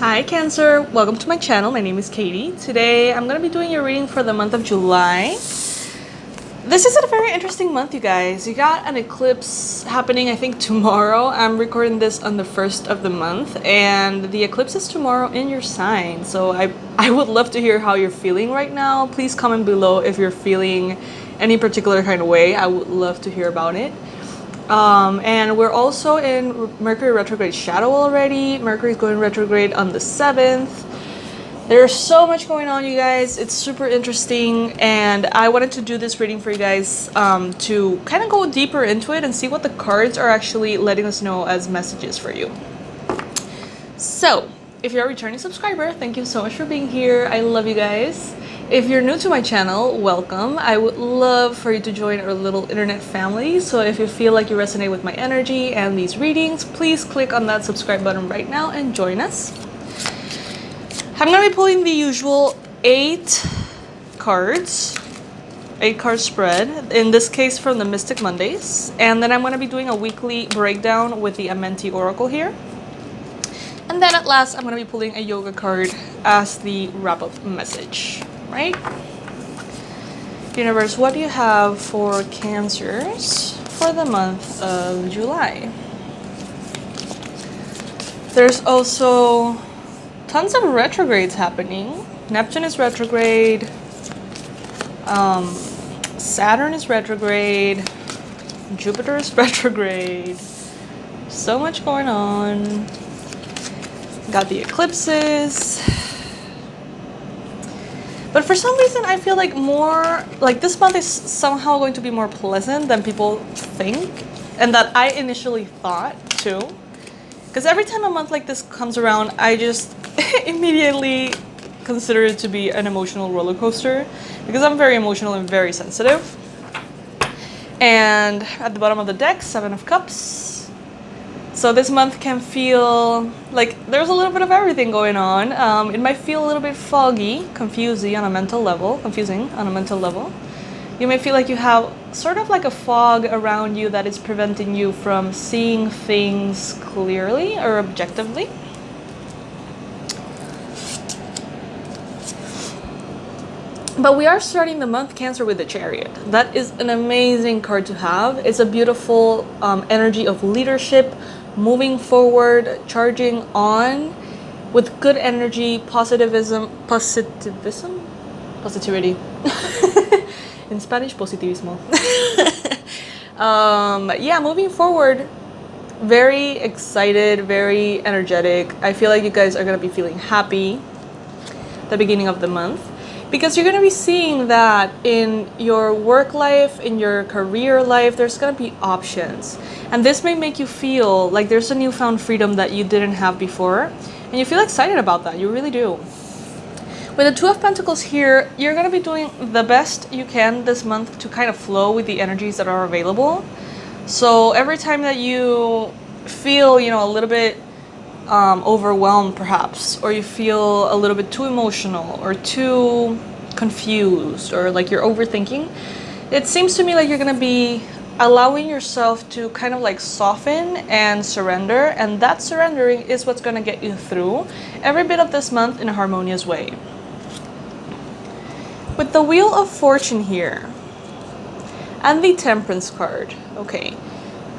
Hi Cancer, welcome to my channel. My name is Katie. Today I'm going to be doing your reading for the month of July. This is a very interesting month, you guys. You got an eclipse happening, I think tomorrow. I'm recording this on the 1st of the month and the eclipse is tomorrow in your sign. So I would love to hear how you're feeling right now. Please comment below if you're feeling any particular kind of way. I would love to hear about it. And we're also in Mercury retrograde shadow already. Mercury is going retrograde on the 7th. There's so much going on, you guys. It's super interesting, and I wanted to do this reading for you guys to kind of go deeper into it and see what the cards are actually letting us know as messages for you. So, if you're a returning subscriber, thank you so much for being here. I love you guys. If you're new to my channel, welcome. I would love for you to join our little internet family. So if you feel like you resonate with my energy and these readings, please click on that subscribe button right now and join us. I'm going to be pulling the usual 8 cards, 8 card spread, in this case from the Mystic Mondays. And then I'm going to be doing a weekly breakdown with the Amenti Oracle here. And then at last, I'm going to be pulling a yoga card as the wrap-up message. Right? Universe, what do you have for Cancers for the month of July? There's also tons of retrogrades happening. Neptune is retrograde. Saturn is retrograde. Jupiter is retrograde. So much going on. Got the eclipses. But for some reason, I feel like this month is somehow going to be more pleasant than people think, and that I initially thought too. Because every time a month like this comes around, I just immediately consider it to be an emotional roller coaster, because I'm very emotional and very sensitive. And at the bottom of the deck, 7 of Cups. So this month can feel like there's a little bit of everything going on. It might feel a little bit foggy, confusing on a mental level. You may feel like you have sort of like a fog around you that is preventing you from seeing things clearly or objectively. But we are starting the month, Cancer, with the Chariot. That is an amazing card to have. It's a beautiful energy of leadership, moving forward, charging on with good energy, positivity. In Spanish, positivismo. Yeah, moving forward, very excited, very energetic. I feel like you guys are going to be feeling happy at the beginning of the month, because you're going to be seeing that in your work life, in your career life, there's going to be options. And this may make you feel like there's a newfound freedom that you didn't have before. And you feel excited about that. You really do. With the 2 of Pentacles here, you're going to be doing the best you can this month to kind of flow with the energies that are available. So every time that you feel, a little bit overwhelmed perhaps, or you feel a little bit too emotional or too confused, or like you're overthinking, it seems to me like you're going to be allowing yourself to kind of like soften and surrender, and that surrendering is what's going to get you through every bit of this month in a harmonious way. With the Wheel of Fortune here and the Temperance card, okay,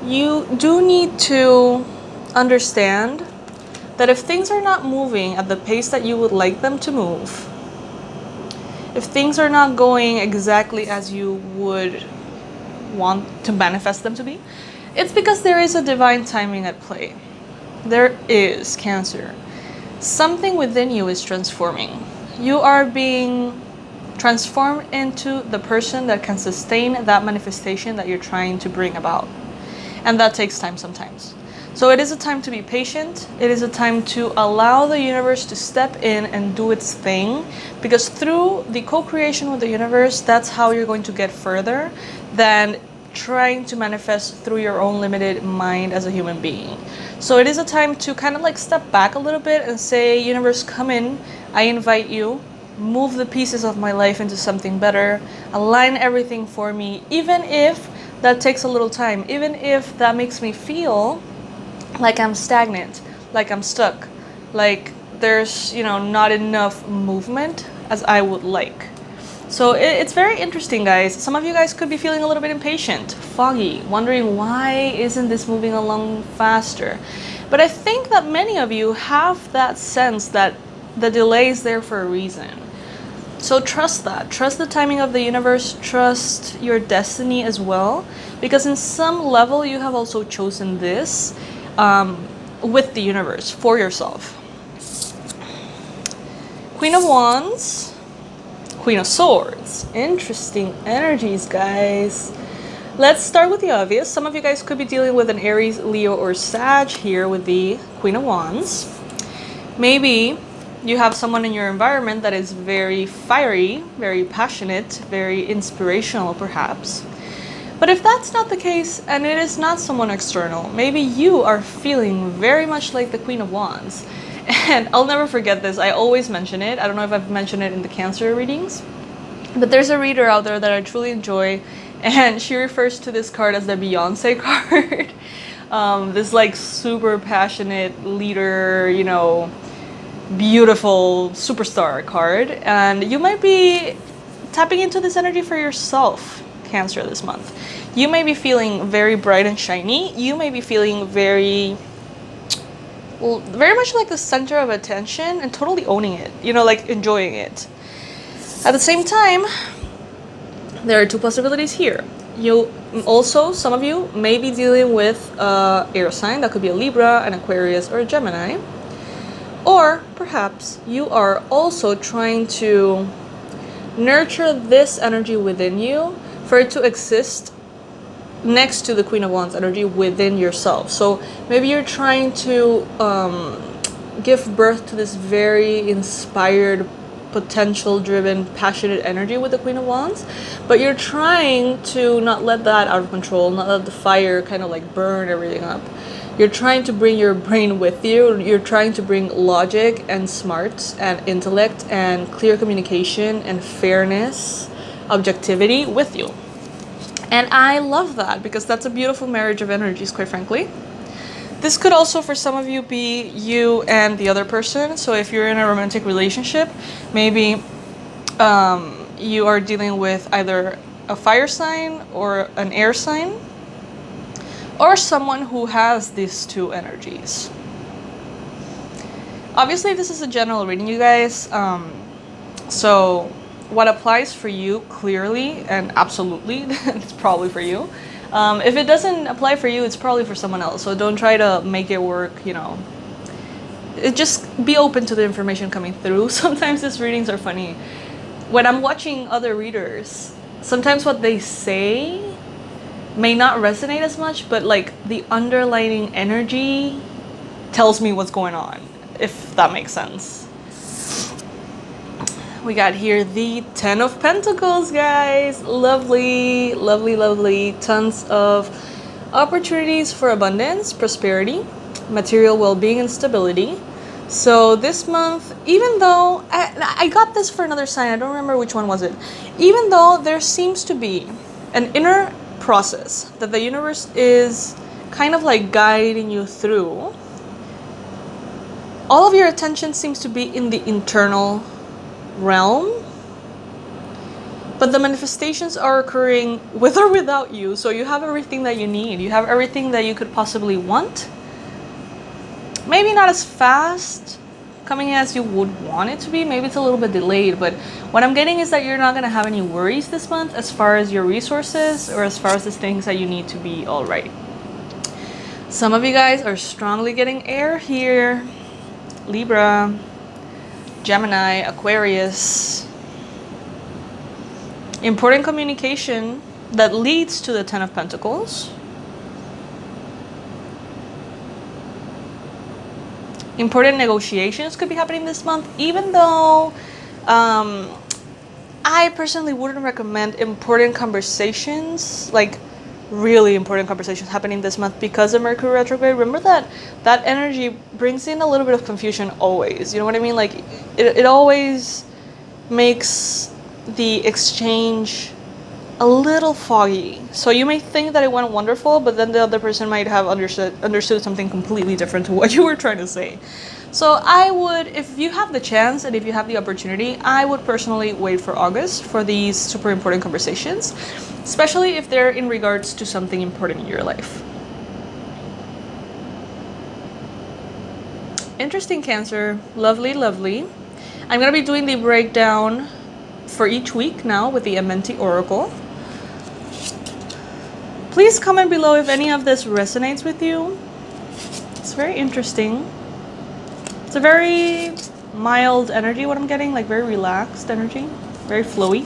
you do need to understand that if things are not moving at the pace that you would like them to move, if things are not going exactly as you would want to manifest them to be, it's because there is a divine timing at play. There is, Cancer. Something within you is transforming. You are being transformed into the person that can sustain that manifestation that you're trying to bring about. And that takes time sometimes. So it is a time to be patient. It is a time to allow the universe to step in and do its thing, because through the co-creation with the universe, that's how you're going to get further than trying to manifest through your own limited mind as a human being. So it is a time to kind of like step back a little bit and say, universe, come in. I invite you. Move the pieces of my life into something better. Align everything for me, even if that takes a little time, even if that makes me feel like I'm stagnant, like I'm stuck, like there's, you know, not enough movement as I would like. So it's very interesting, guys. Some of you guys could be feeling a little bit impatient, foggy, wondering why isn't this moving along faster. But I think that many of you have that sense that the delay is there for a reason. So trust that. Trust the timing of the universe. Trust your destiny as well. Because in some level, you have also chosen this with the universe for yourself. Queen of Wands, Queen of Swords. Interesting energies, guys. Let's start with the obvious. Some of you guys could be dealing with an Aries, Leo, or Sag here with the Queen of Wands. Maybe you have someone in your environment that is very fiery, very passionate, very inspirational perhaps. But if that's not the case, and it is not someone external, maybe you are feeling very much like the Queen of Wands. And I'll never forget this. I always mention it. I don't know if I've mentioned it in the Cancer readings. But there's a reader out there that I truly enjoy, and she refers to this card as the Beyonce card. This like super passionate leader, you know, beautiful superstar card. And you might be tapping into this energy for yourself, Cancer, this month. You may be feeling very bright and shiny. You may be feeling very much like the center of attention and totally owning it, you know, like enjoying it. At the same time, there are two possibilities here. You also, some of you may be dealing with air sign. That could be a Libra, an Aquarius, or a Gemini. Or perhaps you are also trying to nurture this energy within you for it to exist next to the Queen of Wands energy within yourself. So maybe you're trying to give birth to this very inspired, potential-driven, passionate energy with the Queen of Wands, but you're trying to not let that out of control, not let the fire kind of like burn everything up. You're trying to bring your brain with you. You're trying to bring logic and smarts and intellect and clear communication and fairness, objectivity with you. And I love that because that's a beautiful marriage of energies, quite frankly. This could also, for some of you, be you and the other person. So if you're in a romantic relationship, maybe you are dealing with either a fire sign or an air sign, or someone who has these two energies. Obviously, this is a general reading, you guys. So what applies for you clearly and absolutely, it's probably for you. If it doesn't apply for you, it's probably for someone else. So don't try to make it work, you know. Just be open to the information coming through. Sometimes these readings are funny. When I'm watching other readers, sometimes what they say may not resonate as much, but like the underlining energy tells me what's going on, if that makes sense. We got here the 10 of Pentacles, guys. Lovely, lovely, lovely. Tons of opportunities for abundance, prosperity, material well-being, and stability. So this month, even though I got this for another sign, I don't remember which one was it. Even though there seems to be an inner process that the universe is kind of like guiding you through, all of your attention seems to be in the internal realm, but the manifestations are occurring with or without you. So you have everything that you need. You have everything that you could possibly want. Maybe not as fast coming as you would want it to be. Maybe it's a little bit delayed, but what I'm getting is that you're not going to have any worries this month as far as your resources or as far as the things that you need to be all right. Some of you guys are strongly getting air here. Libra, Gemini, Aquarius. Important communication that leads to the 10 of Pentacles. Important negotiations could be happening this month, even though I personally wouldn't recommend important conversations, like really important conversations happening this month because of Mercury retrograde. Remember that energy brings in a little bit of confusion always. You know what I mean? Like it always makes the exchange a little foggy. So you may think that it went wonderful, but then the other person might have understood something completely different to what you were trying to say. So I would, if you have the chance and if you have the opportunity, I would personally wait for August for these super important conversations, especially if they're in regards to something important in your life. Interesting, Cancer. Lovely, lovely. I'm going to be doing the breakdown for each week now with the Amenti Oracle. Please comment below if any of this resonates with you. It's very interesting. It's a very mild energy, what I'm getting, like very relaxed energy, very flowy.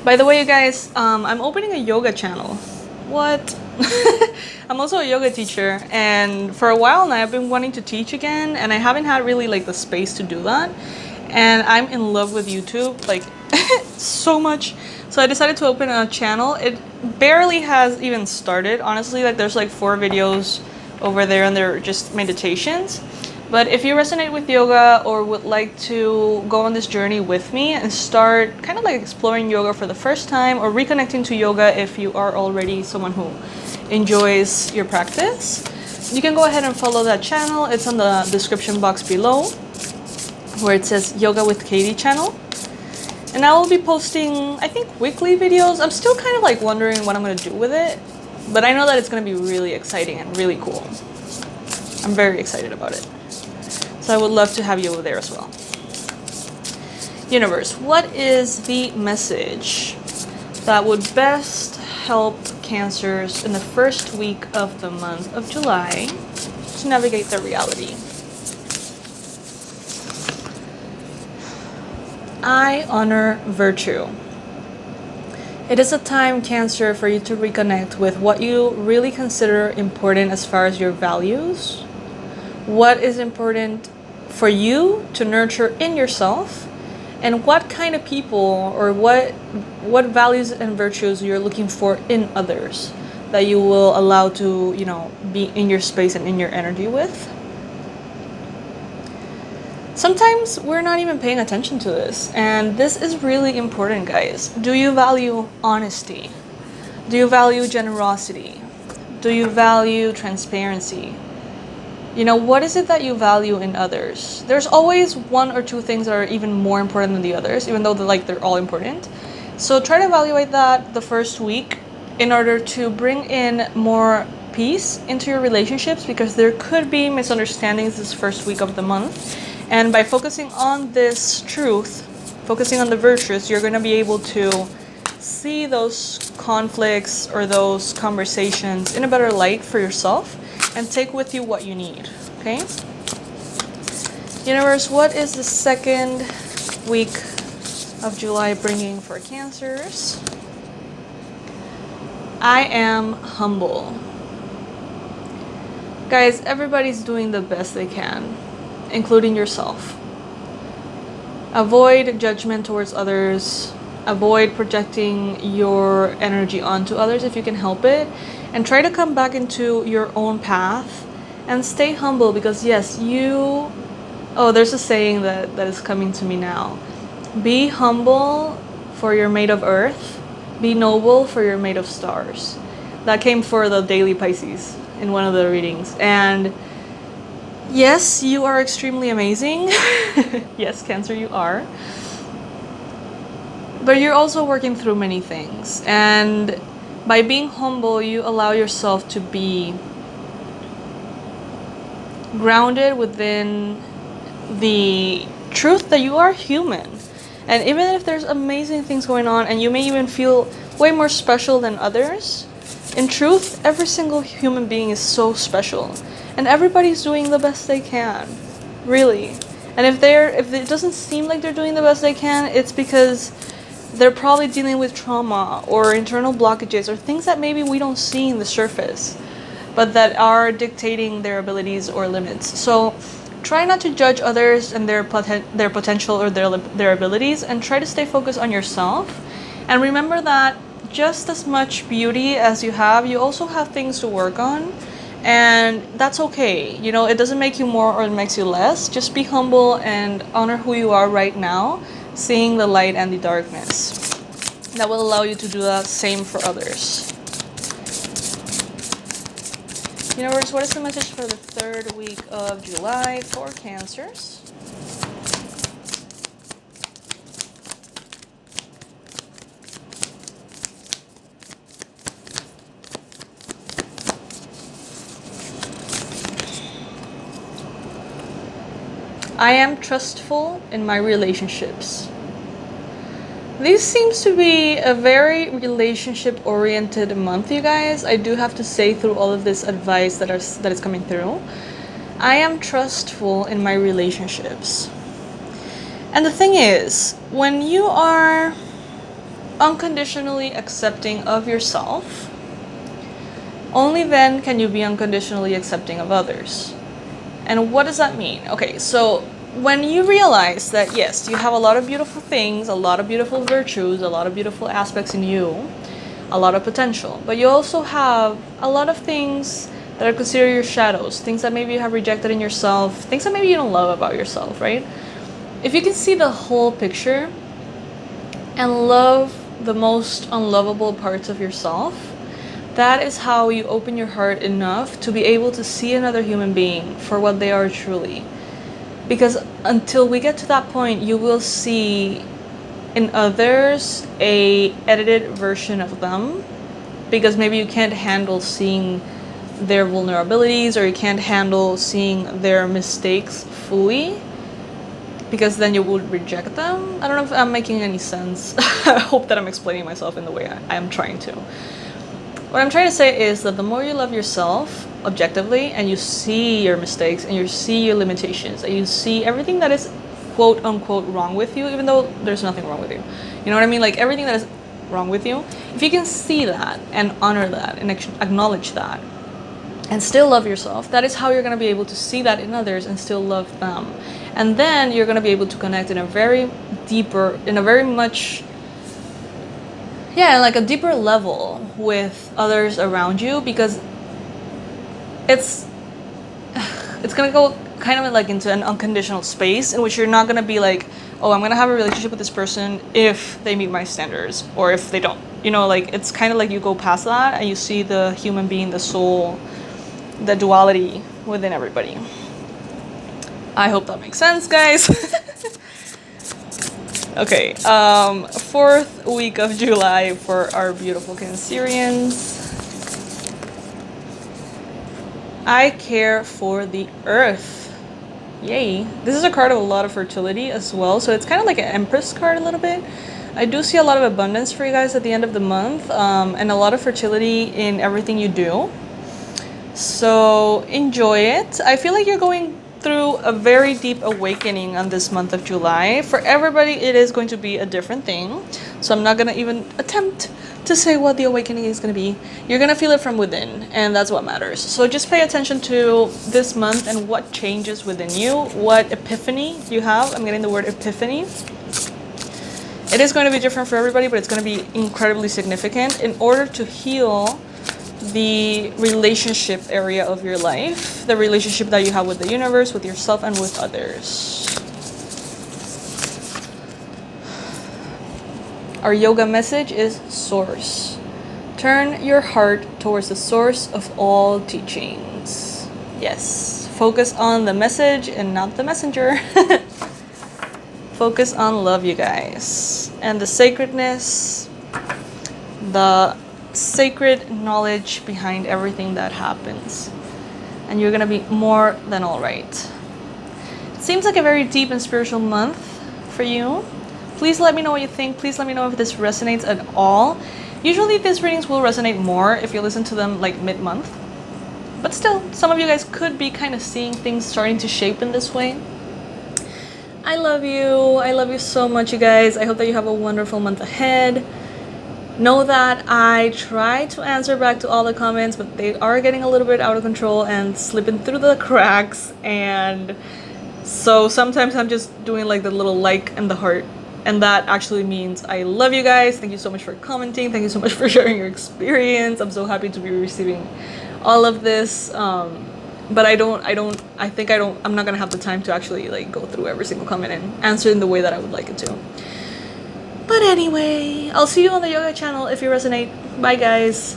By the way, you guys, I'm opening a yoga channel. What? I'm also a yoga teacher, and for a while now I've been wanting to teach again, and I haven't had really like the space to do that. And I'm in love with YouTube, like so much. So I decided to open a channel. It barely has even started, honestly. Like there's like 4 videos over there and they're just meditations. But if you resonate with yoga or would like to go on this journey with me and start kind of like exploring yoga for the first time, or reconnecting to yoga if you are already someone who enjoys your practice, you can go ahead and follow that channel. It's on the description box below where it says Yoga with Katie channel. And I will be posting, I think, weekly videos. I'm still kind of like wondering what I'm going to do with it, but I know that it's going to be really exciting and really cool. I'm very excited about it. So I would love to have you over there as well. Universe, what is the message that would best help Cancers in the first week of the month of July to navigate their reality? I honor virtue. It is a time, Cancer, for you to reconnect with what you really consider important as far as your values. What is important for you to nurture in yourself, and what kind of people or what values and virtues you're looking for in others that you will allow to, you know, be in your space and in your energy with. Sometimes we're not even paying attention to this, and this is really important, guys. Do you value honesty? Do you value generosity? Do you value transparency? You know, what is it that you value in others? There's always 1 or 2 things that are even more important than the others, even though they're all important. So try to evaluate that the first week in order to bring in more peace into your relationships, because there could be misunderstandings this first week of the month. And by focusing on this truth, focusing on the virtues, you're going to be able to see those conflicts or those conversations in a better light for yourself and take with you what you need, okay? Universe, what is the second week of July bringing for Cancers? I am humble. Guys, everybody's doing the best they can, including yourself. Avoid judgment towards others. Avoid projecting your energy onto others if you can help it. And try to come back into your own path and stay humble, because yes, there's a saying that is coming to me now. Be humble, for you're made of earth. Be noble, for you're made of stars. That came for the daily Pisces in one of the readings. And yes, you are extremely amazing. Yes, Cancer, you are. But you're also working through many things. And by being humble, you allow yourself to be grounded within the truth that you are human. And even if there's amazing things going on and you may even feel way more special than others, in truth, every single human being is so special. And everybody's doing the best they can, really. And if it doesn't seem like they're doing the best they can, it's because they're probably dealing with trauma or internal blockages or things that maybe we don't see in the surface, but that are dictating their abilities or limits. So try not to judge others and their potential or their abilities, and try to stay focused on yourself. And remember that just as much beauty as you have, you also have things to work on. And that's okay. You know, it doesn't make you more or it makes you less. Just be humble and honor who you are right now, seeing the light and the darkness. That will allow you to do the same for others. Universe, what is the message for the 3rd week of July for Cancers? I am trustful in my relationships. This seems to be a very relationship-oriented month, you guys. I do have to say, through all of this advice that is coming through, I am trustful in my relationships. And the thing is, when you are unconditionally accepting of yourself, only then can you be unconditionally accepting of others. And what does that mean? Okay, so when you realize that, yes, you have a lot of beautiful things, a lot of beautiful virtues, a lot of beautiful aspects in you, a lot of potential, but you also have a lot of things that are considered your shadows, things that maybe you have rejected in yourself, things that maybe you don't love about yourself, right? If you can see the whole picture and love the most unlovable parts of yourself, that is how you open your heart enough to be able to see another human being for what they are truly. Because until we get to that point, you will see in others a edited version of them, because maybe you can't handle seeing their vulnerabilities, or you can't handle seeing their mistakes fully, because then you would reject them. I don't know if I'm making any sense. I hope that I'm explaining myself in the way I am trying to. What I'm trying to say is that the more you love yourself objectively, and you see your mistakes, and you see your limitations, and you see everything that is quote unquote wrong with you, even though there's nothing wrong with you. You know what I mean? Like, everything that is wrong with you, if you can see that and honor that and acknowledge that and still love yourself, that is how you're going to be able to see that in others and still love them. And then you're going to be able to connect in a very much, yeah, like a deeper level with others around you, because it's gonna go kind of like into an unconditional space in which you're not gonna be like, oh, I'm gonna have a relationship with this person if they meet my standards or if they don't. You know, like, it's kind of like you go past that and you see the human being, the soul, the duality within everybody. I hope that makes sense, guys. Okay, 4th week of July for our beautiful Cancerians. I care for the earth. Yay. This is a card of a lot of fertility as well, so it's kind of like an Empress card a little bit. I do see a lot of abundance for you guys at the end of the month, and a lot of fertility in everything you do. So enjoy it. I feel like you're going through a very deep awakening on this month of July. For everybody, it is going to be a different thing. So I'm not going to even attempt to say what the awakening is going to be. You're going to feel it from within, and that's what matters. So just pay attention to this month and what changes within you, what epiphany you have. I'm getting the word epiphany. It is going to be different for everybody, but it's going to be incredibly significant in order to heal the relationship area of your life, the relationship that you have with the universe, with yourself, and with others. Our yoga message is Source. Turn your heart towards the source of all teachings. Yes, focus on the message and not the messenger. Focus on love, you guys, and the sacredness, the sacred knowledge behind everything that happens, and you're gonna be more than all right. It seems like a very deep and spiritual month for you. Please let me know what you think. Please let me know if this resonates at all. Usually these readings will resonate more if you listen to them like mid-month, but still, some of you guys could be kind of seeing things starting to shape in this way. I love you. I love you so much, you guys. I hope that you have a wonderful month ahead. Know that I try to answer back to all the comments, but they are getting a little bit out of control and slipping through the cracks, and so sometimes I'm just doing like the little like and the heart, and that actually means I love you guys. Thank you so much for commenting. Thank you so much for sharing your experience. I'm so happy to be receiving all of this, but I'm not gonna have the time to actually like go through every single comment and answer in the way that I would like it to. But anyway, I'll see you on the yoga channel if you resonate. Bye, guys.